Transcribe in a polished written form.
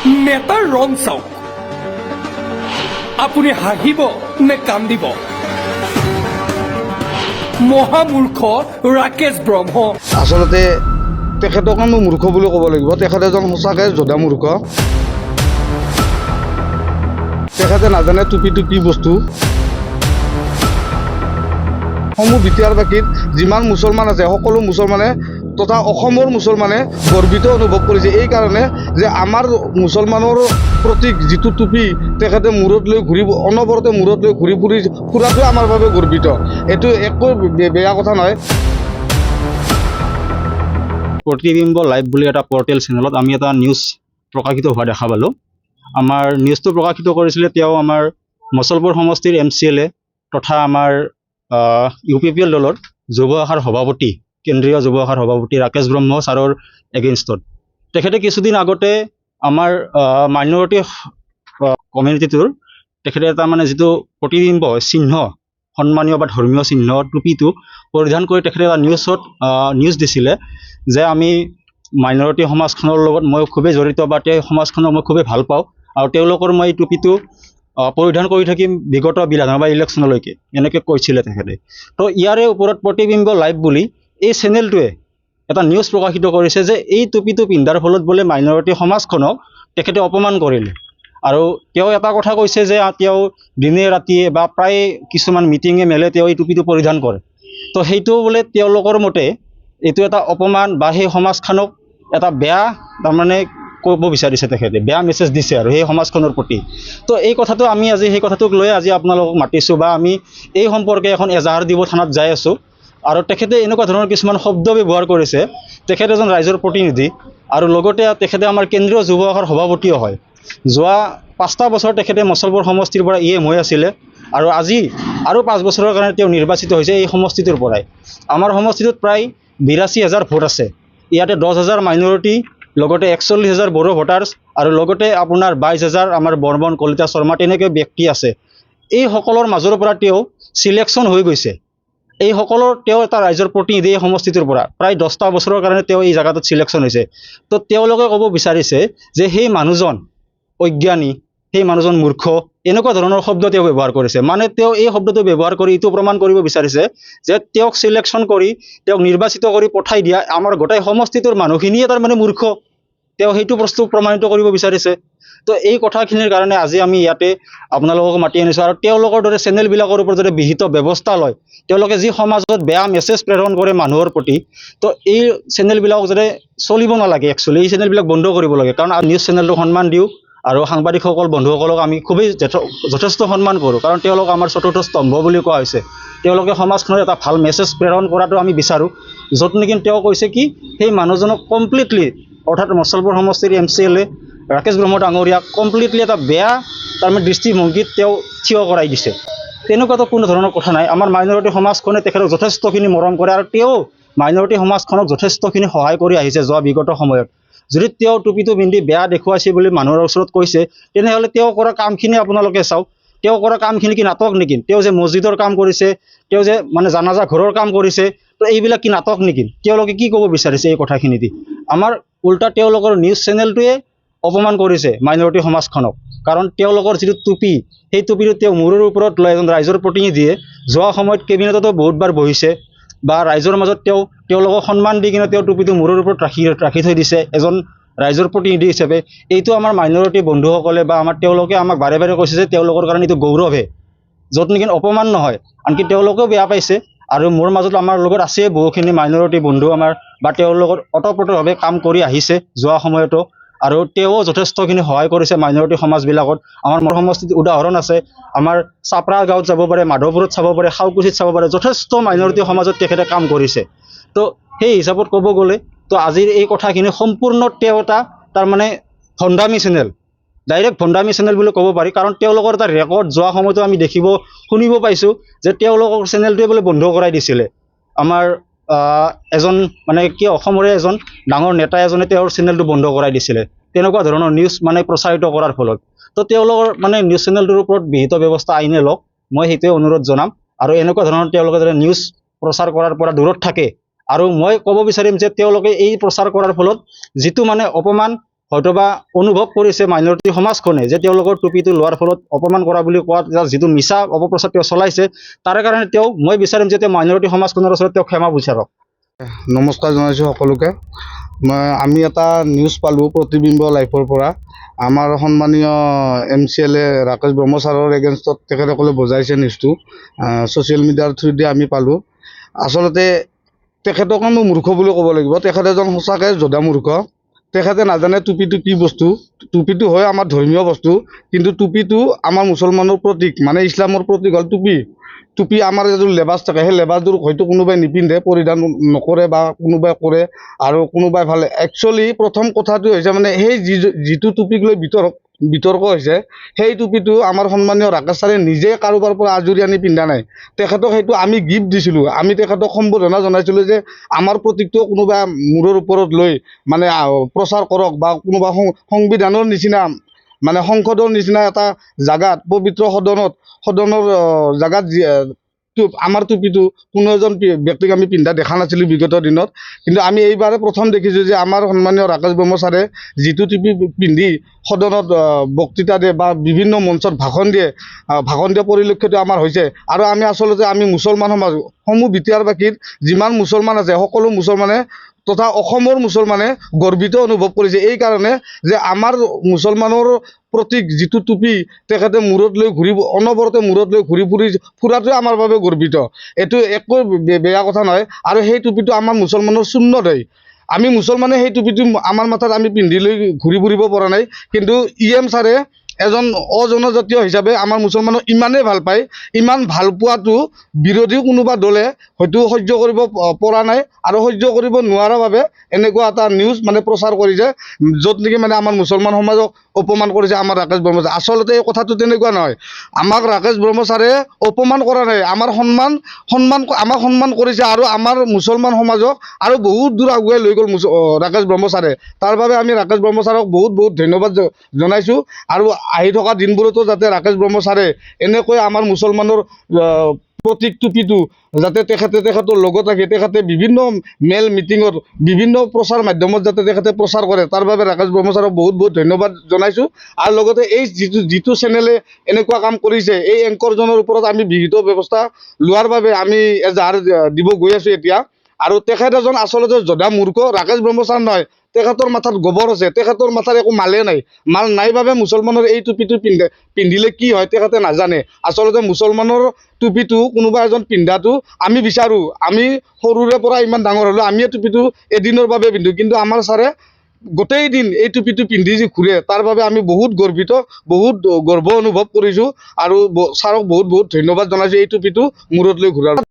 নেতাৰ ৰং চাওক আপুনি হাঁহিব নে কান্দিব মহামূৰ্খ ৰাকেশ ব্ৰহ্ম আচলতে তেখেতক আমি মূৰ্খ বুলি ক'ব লাগিব তেখেত এজন সঁচাকৈ যোদ্ধা মূৰ্খ তেখেতে নাজানে টুপিটো কি বস্তু সমূহ বিটিয়াৰ বাকীত যিমান মুছলমান আছে সকলো মুছলমানে তথা অসমৰ মুছলমানে গৰ্বিত অনুভৱ কৰিছে এই কাৰণে যে আমাৰ মুছলমানৰ প্ৰতীক যিটো টুপি তেখেতে মূৰত লৈ ঘূৰি অনবৰতে মূৰত লৈ ঘূৰি ফুৰাটোৱে আমাৰ বাবে গৰ্বিত এইটো একো বেয়া কথা নহয় প্ৰতিবিম্ব লাইভ বুলি এটা পৰ্টেল চেনেলত আমি এটা নিউজ প্ৰকাশিত হোৱা দেখা পালোঁ আমাৰ নিউজটো প্ৰকাশিত কৰিছিলে তেওঁ আমাৰ মছলপুৰ সমষ্টিৰ MCLA তথা আমাৰ UPPL দলৰ যুৱ শাখাৰ সভাপতি কেন্দ্ৰীয় যুৱ শাখাৰ সভাপতি ৰাকেশ ব্ৰহ্ম ছাৰৰ এগেইনষ্টত তেখেতে কিছুদিন আগতে আমাৰ মাইনৰিটি কমিউনিটিটোৰ তেখেতে এটা মানে যিটো প্ৰতিবিম্ব চিহ্ন সন্মানীয় বা ধৰ্মীয় চিহ্ন টুপিটো পৰিধান কৰি তেখেতে এটা নিউজ দিছিলে যে আমি মাইনৰিটি সমাজখনৰ লগত মই খুবেই জড়িত বা তেওঁ সমাজখনক মই খুবেই ভাল পাওঁ আৰু তেওঁলোকৰ মই এই টুপিটো পৰিধান কৰি থাকিম বিগত বিধানসভা ইলেকশ্যনলৈকে এনেকৈ কৈছিলে তেখেতে তো ইয়াৰে ওপৰত প্ৰতিবিম্ব লাইভ বুলি এই চেনেলটোৱে এটা নিউজ প্ৰকাশিত কৰিছে যে এই টুপিটো পিন্ধাৰ ফলত বোলে মাইনৰিটি সমাজখনক তেখেতে অপমান কৰিলে আৰু তেওঁ এটা কথা কৈছে যে তেওঁ দিনে ৰাতিয়ে বা প্ৰায় কিছুমান মিটিঙে মেলে তেওঁ এই টুপিটো পৰিধান কৰে তো সেইটো বোলে তেওঁলোকৰ মতে এইটো এটা অপমান বা সেই সমাজখনক এটা বেয়া তাৰমানে ক'ব বিচাৰিছে তেখেতে বেয়া মেছেজ দিছে আৰু সেই সমাজখনৰ প্ৰতি তো এই কথাটো আমি আজি সেই কথাটোক লৈ আজি আপোনালোকক মাতিছোঁ বা আমি এই সম্পৰ্কে এখন এজাহাৰ দিব থানাত যাই আছোঁ আৰু তেখেতে এনেকুৱা ধৰণৰ কিছুমান শব্দ ব্যৱহাৰ কৰিছে তেখেতে এজন ৰাইজৰ প্ৰতিনিধি আৰু লগতে তেখেতে আমাৰ কেন্দ্ৰীয় যুৱ শাখাৰ সভাপতিও হয় যোৱা 5টা বছৰ তেখেতে মছলপুৰ সমষ্টিৰ পৰা EM হৈ আছিলে আৰু আজি আৰু 5 বছৰৰ কাৰণে তেওঁ নিৰ্বাচিত হৈছে এই সমষ্টিটোৰ পৰাই আমাৰ সমষ্টিটোত প্ৰায় 82,000 ভোট আছে ইয়াতে 10,000 মাইনৰিটি লগতে 41,000 বড়ো ভোটাৰ্ছ আৰু লগতে আপোনাৰ 22,000 আমাৰ বৰ্মন কলিতা শৰ্মা তেনেকৈ ব্যক্তি আছে এই সকলৰ মাজৰ পৰা তেওঁ সিলেকশ্যন হৈ গৈছে এই সকলৰ তেওঁ এটা ৰাইজৰ প্ৰতিনিধি এই সমষ্টিটোৰ পৰা প্ৰায় 10টা বছৰৰ কাৰণে তেওঁ এই জায়গাটোত সিলেকশ্যন হৈছে তো তেওঁলোকে ক'ব বিচাৰিছে যে সেই মানুহজন অজ্ঞানী সেই মানুহজন মূৰ্খ এনেকুৱা ধৰণৰ শব্দ তেওঁ ব্যৱহাৰ কৰিছে মানে তেওঁ এই শব্দটো ব্যৱহাৰ কৰি এইটো প্ৰমাণ কৰিব বিচাৰিছে যে তেওঁক সিলেকশ্যন কৰি তেওঁক নিৰ্বাচিত কৰি পঠাই দিয়া আমাৰ গোটেই সমষ্টিটোৰ মানুহখিনিয়ে তাৰ মানে মূৰ্খ তেওঁ সেইটো বস্তু প্ৰমাণিত কৰিব বিচাৰিছে তো এই কথাখিনিৰ কাৰণে আজি আমি ইয়াতে আপোনালোকক মাতি আনিছোঁ আৰু তেওঁলোকৰ দৰে চেনেলবিলাকৰ ওপৰত যদি বিহিত ব্যৱস্থা লয় তেওঁলোকে যি সমাজত বেয়া মেছেজ প্ৰেৰণ কৰে মানুহৰ প্ৰতি তো এই চেনেলবিলাক যাতে চলিব নালাগে একচুৱেলি এই চেনেলবিলাক বন্ধ কৰিব লাগে কাৰণ নিউজ চেনেলটো সন্মান দিওঁ আৰু সাংবাদিকসকল বন্ধুসকলক আমি খুবেই যথেষ্ট সন্মান কৰোঁ কাৰণ তেওঁলোক আমাৰ চতুৰ্থ স্তম্ভ বুলি কোৱা হৈছে তেওঁলোকে সমাজখনৰ এটা ভাল মেছেজ প্ৰেৰণ কৰাটো আমি বিচাৰোঁ য'ত নেকি তেওঁ কৈছে কি সেই মানুহজনক কমপ্লিটলি অৰ্থাৎ মছলপুৰ সমষ্টিৰ MCLA ৰাকেশ ব্ৰহ্ম ডাঙৰীয়াক কমপ্লিটলি এটা বেয়া তাৰমানে দৃষ্টিভংগীত তেওঁ থিয় কৰাই দিছে তেনেকুৱাতো কোনো ধৰণৰ কথা নাই আমাৰ মাইনৰিটি সমাজখনে তেখেতক যথেষ্টখিনি মৰম কৰে আৰু তেওঁ মাইনৰিটি সমাজখনক যথেষ্টখিনি সহায় কৰি আহিছে যোৱা বিগত সময়ত যদি তেওঁ টুপিটো পিন্ধি বেয়া দেখুৱাইছে বুলি মানুহৰ ওচৰত কৈছে তেনেহ'লে তেওঁ কৰা কামখিনি আপোনালোকে চাওক তেওঁ কৰা কামখিনি কি নাটক নেকি তেওঁ যে মছজিদৰ কাম কৰিছে তেওঁ যে মানে জানাজা ঘৰৰ কাম কৰিছে তো এইবিলাক কি নাটক নেকি তেওঁলোকে কি ক'ব বিচাৰিছে এই কথাখিনি দি আমাৰ উল্টা তেওঁলোকৰ নিউজ চেনেলটোৱে অপমান কৰিছে মাইনৰিটি সমাজখনক কাৰণ তেওঁলোকৰ যিটো টুপি সেই টুপিটো তেওঁ মূৰৰ ওপৰত লৈ এজন ৰাইজৰ প্ৰতিনিধিয়ে যোৱা সময়ত কেবিনেটতো বহুতবাৰ বহিছে বা ৰাইজৰ মাজত তেওঁলোকক সন্মান দি কিনে তেওঁ টুপিটো মূৰৰ ওপৰত ৰাখি থৈ দিছে এজন ৰাইজৰ প্ৰতিনিধি হিচাপে এইটো আমাৰ মাইনৰিটি বন্ধুসকলে বা আমাৰ তেওঁলোকে আমাক বাৰে বাৰে কৈছে যে তেওঁলোকৰ কাৰণে এইটো গৌৰৱহে য'ত নেকি অপমান নহয় আনকি তেওঁলোকেও বেয়া পাইছে আৰু মোৰ মাজত আমাৰ লগত আছে বহুখিনি মাইনৰিটি বন্ধু আমাৰ বা তেওঁলোকৰ অতঃপ্ৰোতভাৱে কাম কৰি আহিছে যোৱা সময়তো আৰু তেওঁ যথেষ্টখিনি সহায় কৰিছে মাইনৰিটি সমাজবিলাকত আমাৰ সমষ্টিত উদাহৰণ আছে আমাৰ চাপৰা গাঁৱত যাব পাৰে মাধৱপুৰত চাব পাৰে খাওকুচিত চাব পাৰে যথেষ্ট মাইনৰিটি সমাজত তেখেতে কাম কৰিছে তো সেই হিচাপত ক'ব গ'লে তো আজিৰ এই কথাখিনি সম্পূৰ্ণ তেওঁ এটা তাৰমানে ভণ্ডামী চেনেল ডাইৰেক্ট ভণ্ডামী চেনেল বুলি ক'ব পাৰি কাৰণ তেওঁলোকৰ এটা ৰেকৰ্ড যোৱা সময়তো আমি শুনিব পাইছোঁ যে তেওঁলোকৰ চেনেলটোৱে বোলে বন্ধ কৰাই দিছিলে আমাৰ এজন মানে কি অসমৰে এজন ডাঙৰ নেতা এজনে তেওঁৰ চেনেলটো বন্ধ কৰাই দিছিলে তেনেকুৱা ধৰণৰ নিউজ মানে প্ৰচাৰিত কৰাৰ ফলত তো তেওঁলোকৰ মানে নিউজ চেনেলটোৰ ওপৰত বিহিত ব্যৱস্থা আইনে লওক মই সেইটোৱে অনুৰোধ জনাম আৰু এনেকুৱা ধৰণৰ তেওঁলোকে যাতে নিউজ প্ৰচাৰ কৰাৰ পৰা দূৰত থাকে আৰু মই ক'ব বিচাৰিম যে তেওঁলোকে এই প্ৰচাৰ কৰাৰ ফলত যিটো মানে অপমান হয়তোবা অনুভৱ কৰিছে মাইনৰিটি সমাজখনে যে তেওঁলোকৰ টুপিটো লোৱাৰ ফলত অপমান কৰা বুলি কোৱা যিটো মিছা অপপ্ৰচাৰ তেওঁ চলাইছে তাৰে কাৰণে মই বিচাৰিম যে তেওঁ মাইনৰিটি সমাজখনৰ ওচৰত তেওঁ ক্ষমা বিচাৰক। নমস্কাৰ জনাইছোঁ সকলোকে। আমি এটা নিউজ পালোঁ প্ৰতিবিম্ব লাইভৰ পৰা। আমাৰ সন্মানীয় MCLA ৰাকেশ ব্ৰহ্মচাৰৰ এগেইনষ্টত তেখেতসকলে বজাইছে নিউজটো, ছ'চিয়েল মিডিয়াৰ থ্ৰুদি আমি পালোঁ। আচলতে তেখেতক আমি মূৰ্খ বুলি ক'ব লাগিব। তেখেত এজন সঁচাকৈ যোদ্ধা মূৰ্খ। তেখেতে নাজানে টুপিটো কি বস্তু। টুপিটো হয় আমাৰ ধৰ্মীয় বস্তু, কিন্তু টুপিটো আমাৰ মুছলমানৰ প্ৰতীক, মানে ইছলামৰ প্ৰতীক হ'ল টুপি। টুপি আমাৰ যিটো লেবাছ থাকে সেই লেবাছযোৰ হয়তো কোনোবাই নিপিন্ধে, পৰিধান নকৰে বা কোনোবাই কৰে আৰু কোনোবাই ভালে। একচুৱেলি প্ৰথম কথাটো হৈছে মানে সেই যিটো টুপিক লৈ বিতৰ্ক হৈছে সেই টুপিটো আমাৰ সন্মানীয় ৰাকেশ ছাৰে নিজে কাৰোবাৰ পৰা আজৰি আনি পিন্ধা নাই। তেখেতক সেইটো আমি গিফ্ট দিছিলোঁ। আমি তেখেতক সম্বোধনা জনাইছিলোঁ যে আমাৰ প্ৰতীকটো কোনোবা মূৰৰ ওপৰত লৈ মানে প্ৰচাৰ কৰক, বা কোনোবা সংবিধানৰ নিচিনা মানে সংসদৰ নিচিনা এটা জাগাত, পবিত্ৰ সদনৰ জাগাত আমাৰ টুপিটো কোনো এজন ব্যক্তিক আমি পিন্ধা দেখা নাছিলোঁ বিগত দিনত। কিন্তু আমি এইবাৰে প্ৰথম দেখিছোঁ যে আমাৰ সন্মানীয় ৰাকেশ ব্ৰহ্মচাৰে যিটো টুপি পিন্ধি সদনত বক্তৃতা দিয়ে বা বিভিন্ন মঞ্চত ভাষণ দিয়ে পৰিলক্ষিত আমাৰ হৈছে। আৰু আমি আচলতে মুছলমান সমাজ সমূহ বিটিয়াৰবাসীৰ যিমান মুছলমান আছে সকলো মুছলমানে তথা অসমৰ মুছলমানে গৰ্বিত অনুভৱ কৰিছে এই কাৰণে যে আমাৰ মুছলমানৰ প্ৰতীক যিটো টুপি তেখেতে মূৰত লৈ অনবৰতে মূৰত লৈ ফুৰাটোৱে আমাৰ বাবে গৰ্বিত। এইটো একো বেয়া কথা নহয়। আৰু সেই টুপিটো আমাৰ মুছলমানৰ সুন্নত হয়। আমি মুছলমানে সেই টুপিটো আমাৰ মাথাত আমি পিন্ধি লৈ ঘূৰি ফুৰিব পৰা নাই। কিন্তু EM ছাৰে এজন অজনজাতীয় হিচাপে আমাৰ মুছলমানক ইমানেই ভাল পায়, ইমান ভাল পোৱাটো বিৰোধী কোনোবা দলে হয়তো সহ্য কৰিব পৰা নাই আৰু সহ্য কৰিব নোৱাৰাৰ বাবে এনেকুৱা এটা নিউজ মানে প্ৰচাৰ কৰিছে, য'ত নেকি মানে আমাৰ মুছলমান সমাজক অপমান কৰিছে আমাৰ ৰাকেশ ব্ৰহ্মচাৰে। আচলতে এই কথাটো তেনেকুৱা নহয়। আমাক ৰাকেশ ব্ৰহ্মচাৰে অপমান কৰা নাই, আমাক সন্মান কৰিছে আৰু আমাৰ মুছলমান সমাজক আৰু বহুত দূৰ আগুৱাই লৈ গ'ল ৰাকেশ ব্ৰহ্মচাৰে। তাৰ বাবে আমি ৰাকেশ ব্ৰহ্মচাৰক বহুত ধন্যবাদ জনাইছোঁ। আৰু আহি থকা দিনবোৰতো যাতে ৰাকেশ ব্ৰহ্মচাৰে এনেকৈ আমাৰ মুছলমানৰ প্ৰতীক টুপিটো যাতে তেখেতৰ লগত ৰাখি তেখেতে বিভিন্ন মেল মিটিঙত বিভিন্ন প্ৰচাৰ মাধ্যমত যাতে তেখেতে প্ৰচাৰ কৰে, তাৰ বাবে ৰাকেশ ব্ৰহ্মচাৰক বহুত ধন্যবাদ জনাইছোঁ। আৰু লগতে এই যিটো চেনেলে এনেকুৱা কাম কৰিছে এই এংকৰজনৰ ওপৰত আমি বিহিত ব্যৱস্থা লোৱাৰ বাবে আমি এজাহাৰ দিব গৈ আছোঁ এতিয়া। আৰু তেখেত এজন আচলতে যোদ্ধা মূৰ্খ, ৰাকেশ ব্ৰহ্মচাৰ নহয়। তেখেতৰ মাথাত গোবৰ আছে, তেখেতৰ মাথাত একো মালে নাই। মাল নাই বাবে মুছলমানৰ এই টুপিটো পিন্ধিলে কি হয় তেখেতে নাজানে। আচলতে মুছলমানৰ টুপিটো কোনোবা এজন পিন্ধাটো আমি বিচাৰোঁ। আমি সৰুৰে পৰা ইমান ডাঙৰ হ'লোঁ আমিয়ে টুপিটো এদিনৰ বাবে পিন্ধোঁ, কিন্তু আমাৰ ছাৰে গোটেই দিন এই টুপিটো পিন্ধি যি ঘূৰে তাৰ বাবে আমি বহুত গৰ্বিত, বহুত গৰ্ব অনুভৱ কৰিছোঁ। আৰু ছাৰক বহুত ধন্যবাদ জনাইছোঁ এই টুপিটো মূৰত লৈ ঘূৰাৰ।